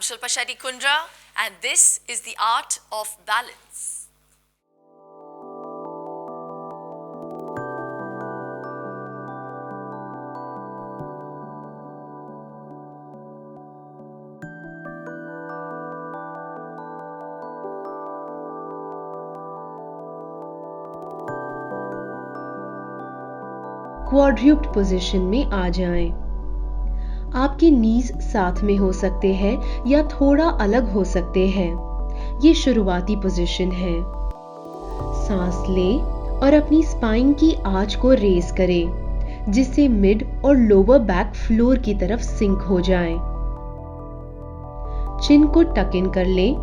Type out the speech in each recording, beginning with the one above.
Shilpa Shetty Kundra, and this is The Art of Balance. Quadruped position में आ जाएं। आपके नीज साथ में हो सकते हैं या थोड़ा अलग हो सकते हैं। ये शुरुआती पोजीशन है। सांस लें और अपनी स्पाइन की आर्च को रेज करें, जिससे मिड और लोअर बैक फ्लोर की तरफ सिंक हो जाएं। चिन को टक इन कर लें,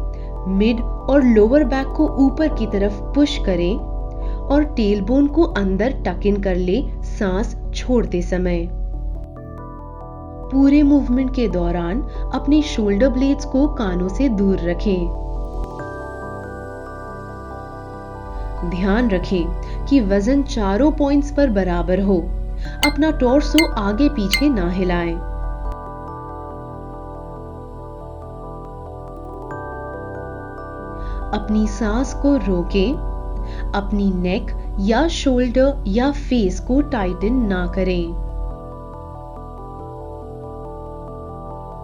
मिड और लोअर बैक को ऊपर की तरफ पुश करें और टेलबोन को अंदर टक इन कर ले सांस छोड़ते समय। पूरे मूवमेंट के दौरान अपने शोल्डर ब्लेड्स को कानों से दूर रखें। ध्यान रखें कि वजन चारों पॉइंट्स पर बराबर हो। अपना टॉर्सो आगे पीछे ना हिलाएं। अपनी सांस को रोकें। अपनी नेक या शोल्डर या फेस को टाइटन ना करें।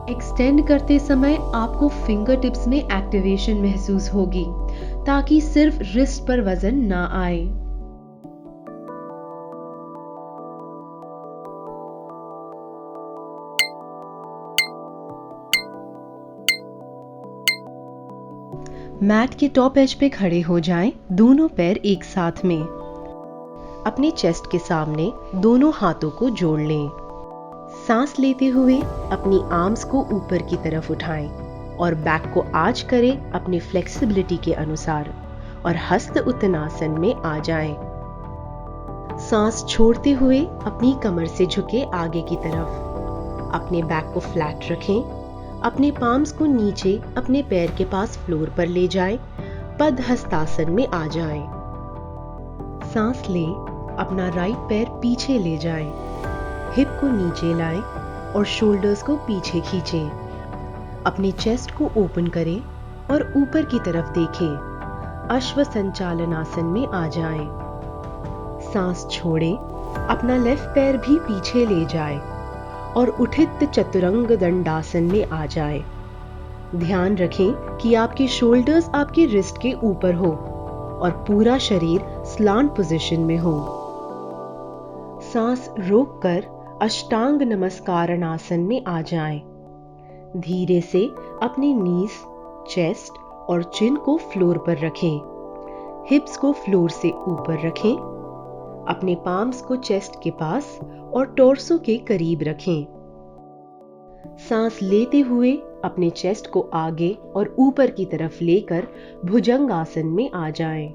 एक्सटेंड करते समय आपको फिंगर टिप्स में एक्टिवेशन महसूस होगी, ताकि सिर्फ रिस्ट पर वजन ना आए। मैट के टॉप एज पे खड़े हो जाएं, दोनों पैर एक साथ में। अपने चेस्ट के सामने दोनों हाथों को जोड़ लें। सांस लेते हुए अपनी आर्म्स को ऊपर की तरफ उठाएं और बैक को आर्च करें अपनी फ्लेक्सिबिलिटी के अनुसार और हस्त उत्तनासन में आ जाएं। सांस छोड़ते हुए अपनी कमर से झुके आगे की तरफ। अपने बैक को फ्लैट रखें। अपने पाम्स को नीचे अपने पैर के पास फ्लोर पर ले जाएं, पद हस्तासन में आ जाएं। सांस लें, अपना राइट पैर पीछे ले जाएं, हिप को नीचे लाएं और शोल्डर्स को पीछे खींचें। अपने चेस्ट को ओपन करें और ऊपर की तरफ देखें। अश्व संचालनासन में आ जाएं। सांस छोड़ें, अपना लेफ्ट पैर भी पीछे ले जाएं और उठित चतुरंग दंडासन में आ जाए। ध्यान रखें कि आपके शोल्डर्स आपके रिस्ट के ऊपर हो और पूरा शरीर स्लांट पोजीशन में हो। सांस रोककर अष्टांग नमस्कारणासन में आ जाएं। धीरे से अपने नीज, चेस्ट और चिन को फ्लोर पर रखें। हिप्स को फ्लोर से ऊपर रखें। अपने पाम्स को चेस्ट के पास और टॉर्सो के करीब रखें। सांस लेते हुए अपने चेस्ट को आगे और ऊपर की तरफ लेकर भुजंगासन में आ जाएं।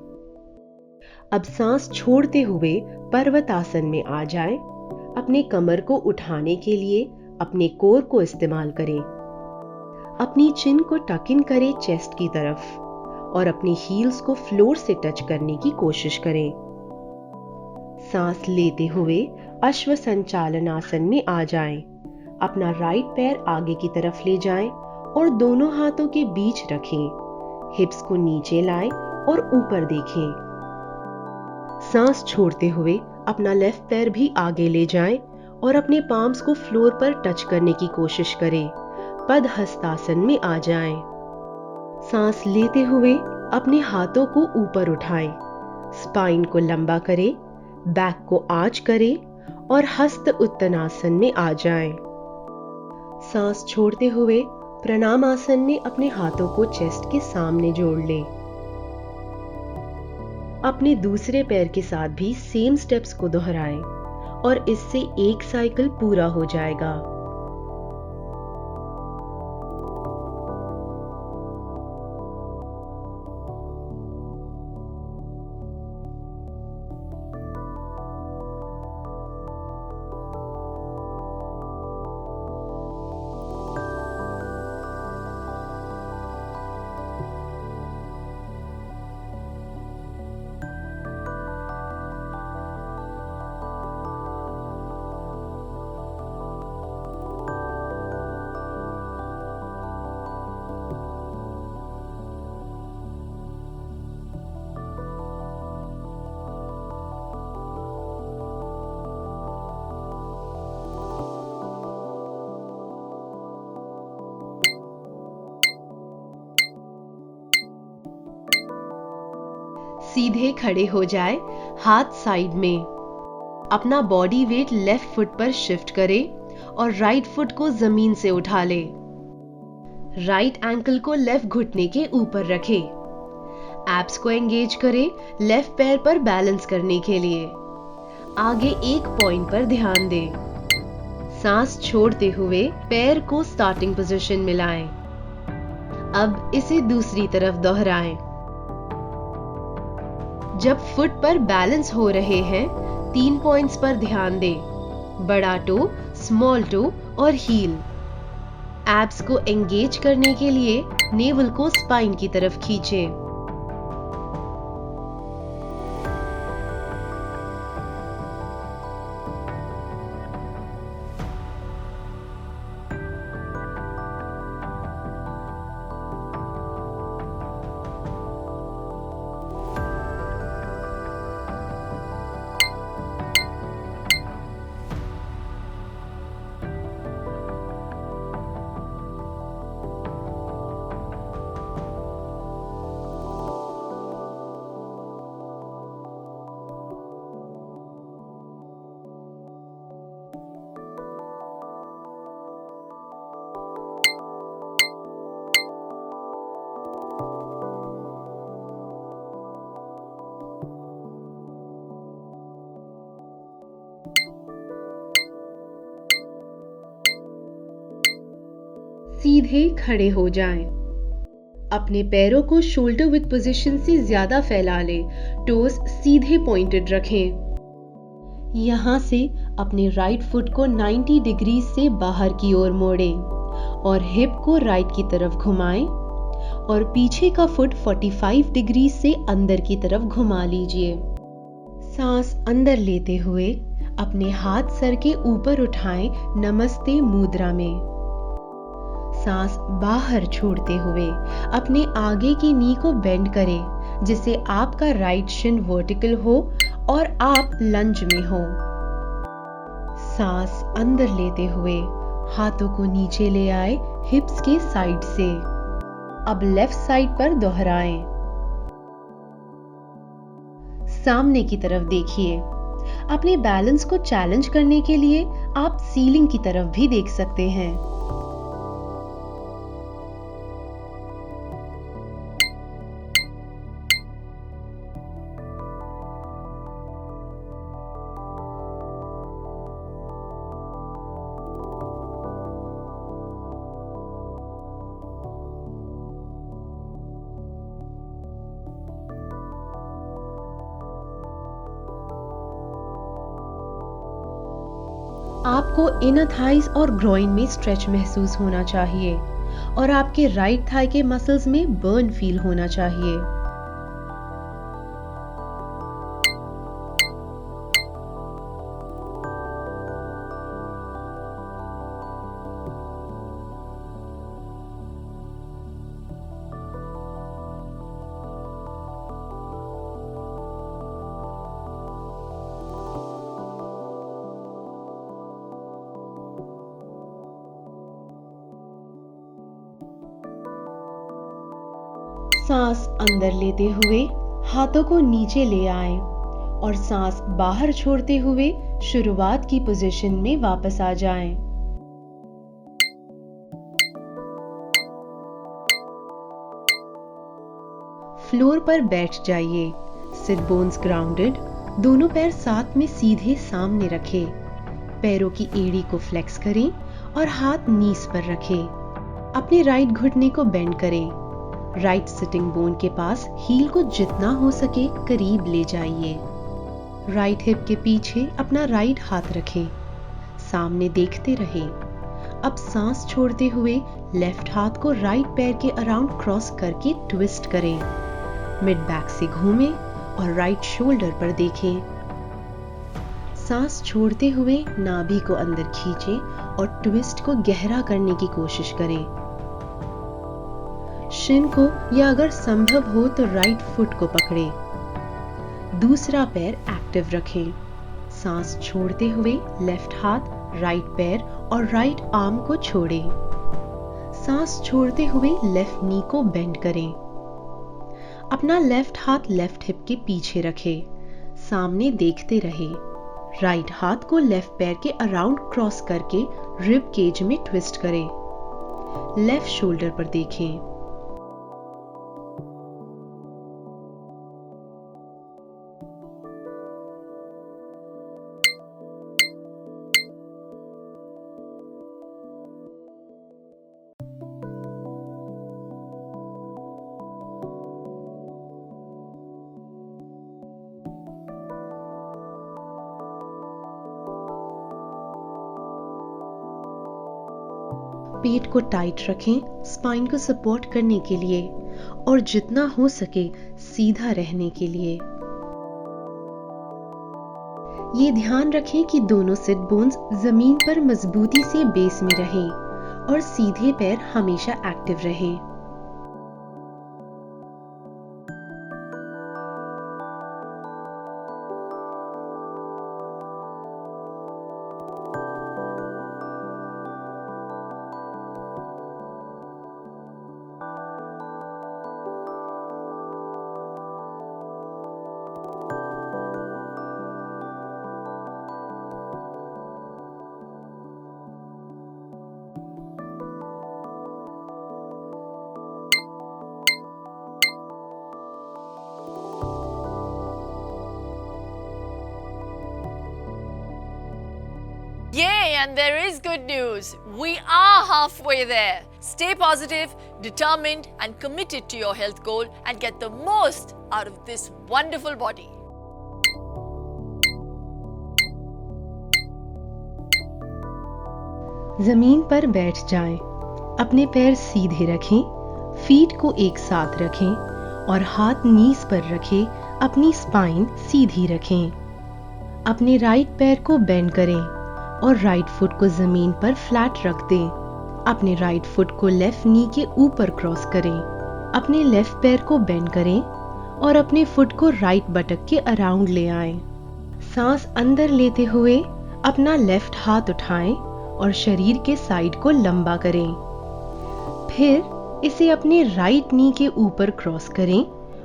अब सांस छोड़ते हुए पर्वतासन में आ जाएं। अपने कमर को उठाने के लिए अपने कोर को इस्तेमाल करें। अपनी चिन को टक इन करें चेस्ट की तरफ और अपनी हील्स को फ्लोर से टच करने की कोशिश करें। सांस लेते हुए अश्व संचालनासन में आ जाएं। अपना राइट पैर आगे की तरफ ले जाएं और दोनों हाथों के बीच रखें। हिप्स को नीचे लाएं और ऊपर देखें। सांस छोड़ते हुए अपना लेफ्ट पैर भी आगे ले जाएं और अपने पाम्स को फ्लोर पर टच करने की कोशिश करें। पद हस्तासन में आ जाएं। सांस लेते हुए अपने हाथों को ऊपर उठाएं। स्पाइन को लंबा करें, बैक को आर्च करें और हस्त उत्तनासन में आ जाएं। सांस छोड़ते हुए प्रणाम आसन में अपने हाथों को चेस्ट के सामने जोड़ लें। अपने दूसरे पैर के साथ भी सेम स्टेप्स को दोहराएं और इससे एक साइकिल पूरा हो जाएगा। सीधे खड़े हो जाए, हाथ साइड में। अपना बॉडी वेट लेफ्ट फुट पर शिफ्ट करें और राइट फुट को जमीन से उठा ले। राइट एंकल को लेफ्ट घुटने के ऊपर रखें। एब्स को एंगेज करें लेफ्ट पैर पर बैलेंस करने के लिए। आगे एक पॉइंट पर ध्यान दें। सांस छोड़ते हुए पैर को स्टार्टिंग पोजीशन में लाएं। अब इसे दूसरी तरफ दोहराएं। जब फुट पर बैलेंस हो रहे हैं, 3 पॉइंट्स पर ध्यान दें, बड़ा टो, स्मॉल टो और हील। एब्स को एंगेज करने के लिए नेवल को स्पाइन की तरफ खींचें। सीधे खड़े हो जाएं। अपने पैरों को शोल्डर विड्थ पोजीशन से ज्यादा फैला लें। टोस सीधे पॉइंटेड रखें। यहां से अपने राइट फुट को 90 डिग्री से बाहर की ओर मोड़ें और हिप को राइट की तरफ घुमाएं और पीछे का फुट 45 डिग्री से अंदर की तरफ घुमा लीजिए। सांस अंदर लेते हुए अपने हाथ सर के ऊपर उठाएं नमस्ते मुद्रा में। सांस बाहर छोड़ते हुए अपने आगे की नी को बेंड करें जिससे आपका राइट शिन वर्टिकल हो और आप लंज में हो। सांस अंदर लेते हुए हाथों को नीचे ले आए हिप्स के साइड से। अब लेफ्ट साइड पर दोहराएं। सामने की तरफ देखिए। अपने बैलेंस को चैलेंज करने के लिए आप सीलिंग की तरफ भी देख सकते हैं। आपको इनर थाइज और ग्रोइन में स्ट्रेच महसूस होना चाहिए और आपके राइट थाई के मसल्स में बर्न फील होना चाहिए। सांस अंदर लेते हुए हाथों को नीचे ले आएं और सांस बाहर छोड़ते हुए शुरुआत की पोजीशन में वापस आ जाएं। फ्लोर पर बैठ जाइए। सिट बोन्स ग्राउंडेड, दोनों पैर साथ में सीधे सामने रखें। पैरों की एड़ी को फ्लेक्स करें और हाथ नीस पर रखें। अपने राइट घुटने को बेंड करें। राइट सिटिंग बोन के पास हील को जितना हो सके करीब ले जाइए। राइट हिप के पीछे अपना राइट हाथ रखें। सामने देखते रहें। अब सांस छोड़ते हुए लेफ्ट हाथ को राइट पैर के अराउंड क्रॉस करके ट्विस्ट करें। मिड बैक से घूमें और राइट शोल्डर पर देखें। सांस छोड़ते हुए नाभि को अंदर खींचें और ट्विस्ट को गहरा करने की कोशिश करें। शिन को या अगर संभव हो तो राइट फुट को पकड़ें। दूसरा पैर एक्टिव रखें। सांस छोड़ते हुए लेफ्ट हाथ राइट पैर और राइट आर्म को छोड़ें। सांस छोड़ते हुए लेफ्ट नी को बेंड करें। अपना लेफ्ट हाथ लेफ्ट हिप के पीछे रखे, सामने देखते रहे। राइट हाथ को लेफ्ट पैर के अराउंड क्रॉस करके रिब केज में ट्विस्ट करें। लेफ्ट शोल्डर पर देखें। पेट को टाइट रखें स्पाइन को सपोर्ट करने के लिए और जितना हो सके सीधा रहने के लिए। ये ध्यान रखें कि दोनों सिट बोन्स जमीन पर मजबूती से बेस में रहें और सीधे पैर हमेशा एक्टिव रहें। Yay, and there is good news. We are halfway there. Stay positive, determined, and committed to your health goal and get the most out of this wonderful body. जमीन पर बैठ जाएं, अपने पैर सीधे रखें, फीट को एक साथ रखें और हाथ नीज पर रखें, अपनी स्पाइन सीधी रखें। अपने राइट पैर को बेंड करें और राइट फुट को जमीन पर फ्लैट रख दें। अपने राइट फुट को लेफ्ट नी के ऊपर क्रॉस करें। अपने लेफ्ट पैर को बेंड करें और अपने फुट को राइट बटक के अराउंड ले आएं। सांस अंदर लेते हुए अपना लेफ्ट हाथ उठाएं और शरीर के साइड को लंबा करें। फिर इसे अपने राइट नी के ऊपर क्रॉस करें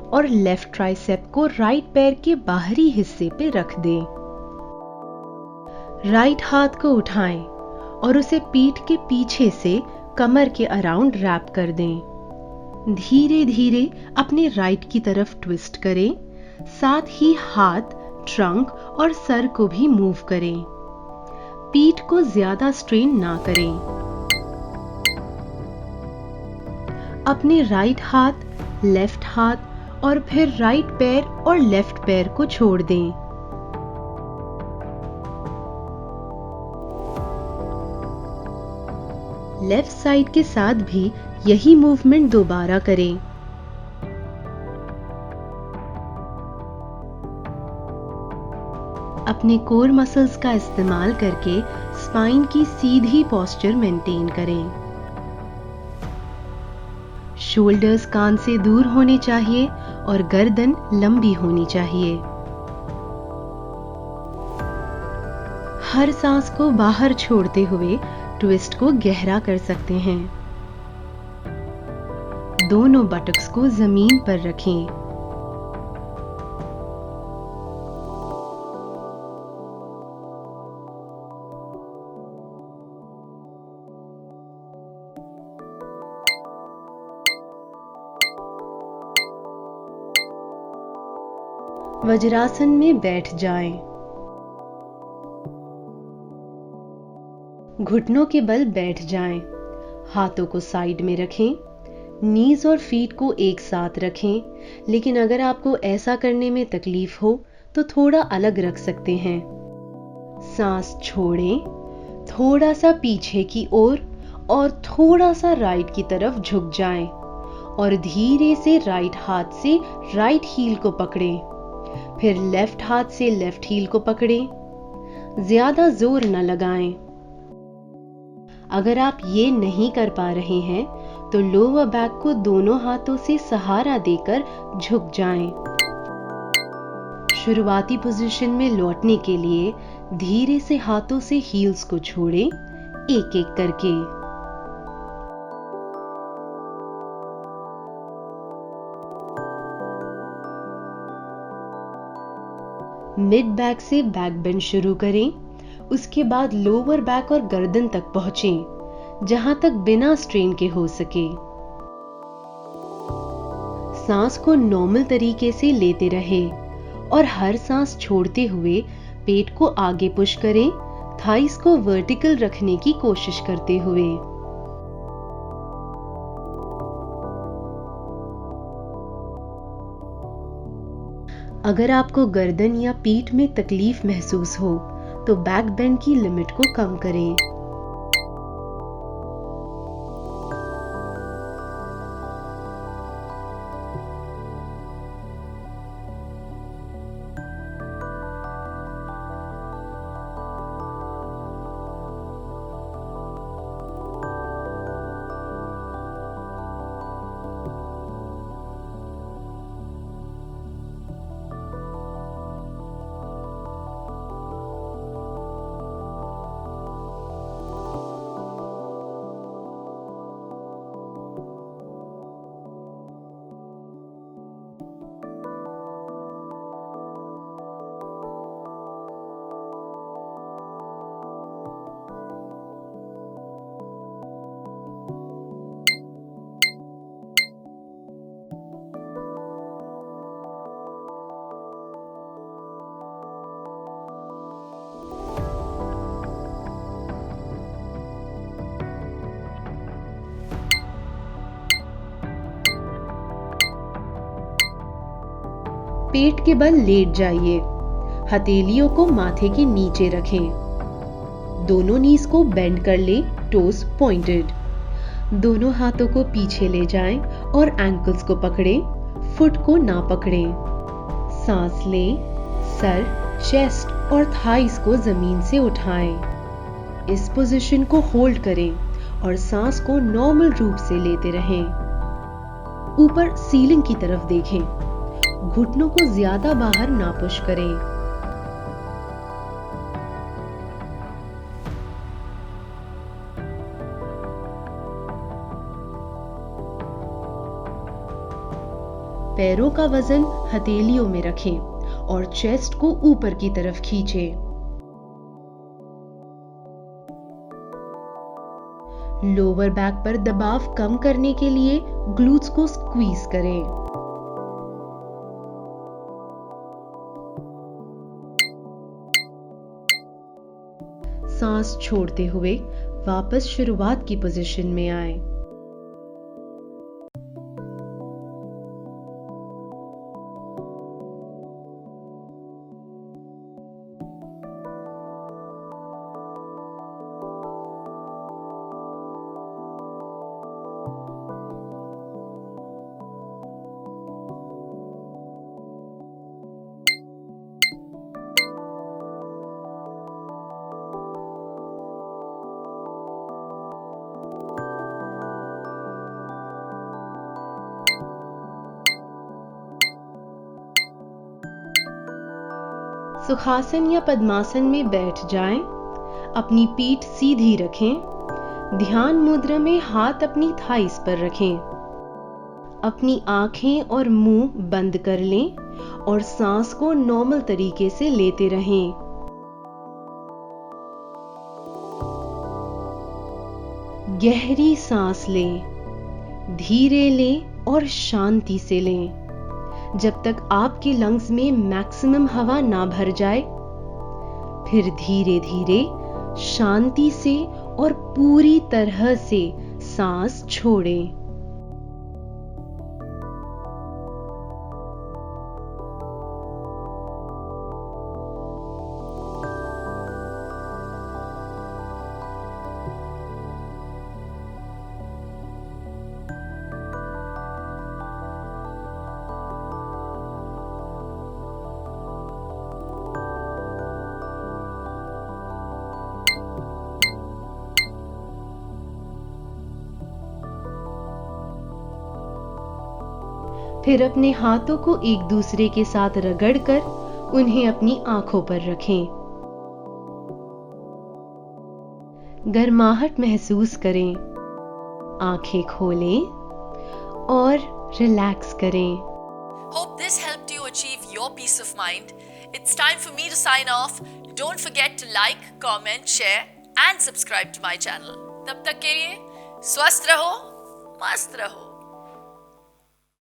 और लेफ्ट ट्राइसेप को राइट पैर के बाहरी हिस्से पे रख दें। राइट हाथ को उठाएं और उसे पीठ के पीछे से कमर के अराउंड रैप कर दें। धीरे धीरे अपने राइट की तरफ ट्विस्ट करें, साथ ही हाथ, ट्रंक और सर को भी मूव करें। पीठ को ज्यादा स्ट्रेन ना करें। अपने राइट हाथ, लेफ्ट हाथ और फिर राइट पैर और लेफ्ट पैर को छोड़ दें। लेफ्ट साइड के साथ भी यही मूवमेंट दोबारा करें। अपने कोर मसल्स का इस्तेमाल करके स्पाइन की सीधी पोस्चर मेंटेन करें। शोल्डर्स कान से दूर होने चाहिए और गर्दन लंबी होनी चाहिए। हर सांस को बाहर छोड़ते हुए ट्विस्ट को गहरा कर सकते हैं। दोनों बटक्स को जमीन पर रखें। वज्रासन में बैठ जाएं। घुटनों के बल बैठ जाएं। हाथों को साइड में रखें। नीज और फीट को एक साथ रखें, लेकिन अगर आपको ऐसा करने में तकलीफ हो तो थोड़ा अलग रख सकते हैं। सांस छोड़ें, थोड़ा सा पीछे की ओर और थोड़ा सा राइट की तरफ झुक जाएं और धीरे से राइट हाथ से राइट हील को पकड़ें। फिर लेफ्ट हाथ से लेफ्ट हील को पकड़ें। ज्यादा जोर न लगाएं। अगर आप ये नहीं कर पा रहे हैं तो लोअर बैक को दोनों हाथों से सहारा देकर झुक जाएं। शुरुआती पोजीशन में लौटने के लिए धीरे से हाथों से हील्स को छोड़ें, एक एक करके। मिड बैक से बैक बेंड शुरू करें, उसके बाद लोअर बैक और गर्दन तक पहुंचें, जहां तक बिना स्ट्रेन के हो सके। सांस को नॉर्मल तरीके से लेते रहे और हर सांस छोड़ते हुए पेट को आगे पुश करें, थाइस को वर्टिकल रखने की कोशिश करते हुए। अगर आपको गर्दन या पीठ में तकलीफ महसूस हो तो बैक बेंड की लिमिट को कम करें। पेट के बल लेट जाइए, हथेलियों को माथे के नीचे रखें, दोनों नीज को बेंड कर लें, टोस पॉइंटेड। दोनों हाथों को पीछे ले जाएं और एंकल्स को पकड़ें, फुट को ना पकड़ें। सांस लें, सर, चेस्ट और थाइस को जमीन से उठाएं। इस पोजीशन को होल्ड करें और सांस को नॉर्मल रूप से लेते रहें। ऊपर सीलिंग की तरफ देखें, घुटनों को ज्यादा बाहर ना पुश करें। पैरों का वजन हथेलियों में रखें और चेस्ट को ऊपर की तरफ खींचें। लोअर बैक पर दबाव कम करने के लिए ग्लूट्स को स्क्वीज करें। सांस छोड़ते हुए वापस शुरुआत की पोजीशन में आए। सुखासन या पद्मासन में बैठ जाएं, अपनी पीठ सीधी रखें, ध्यान मुद्रा में हाथ अपनी थाइस पर रखें, अपनी आंखें और मुंह बंद कर लें और सांस को नॉर्मल तरीके से लेते रहें। गहरी सांस लें, धीरे लें और शांति से लें जब तक आपके लंग्स में मैक्सिमम हवा ना भर जाए। फिर धीरे धीरे शांति से और पूरी तरह से सांस छोड़ें। फिर अपने हाथों को एक दूसरे के साथ रगड़कर उन्हें अपनी आंखों पर रखें। गर्माहट महसूस करें, आंखें खोलें और रिलैक्स करें। Hope this helped you achieve your peace of mind. It's time for me to sign off. Don't forget to like, comment, share and subscribe to my channel. तब तक के लिए स्वस्थ रहो, मस्त रहो.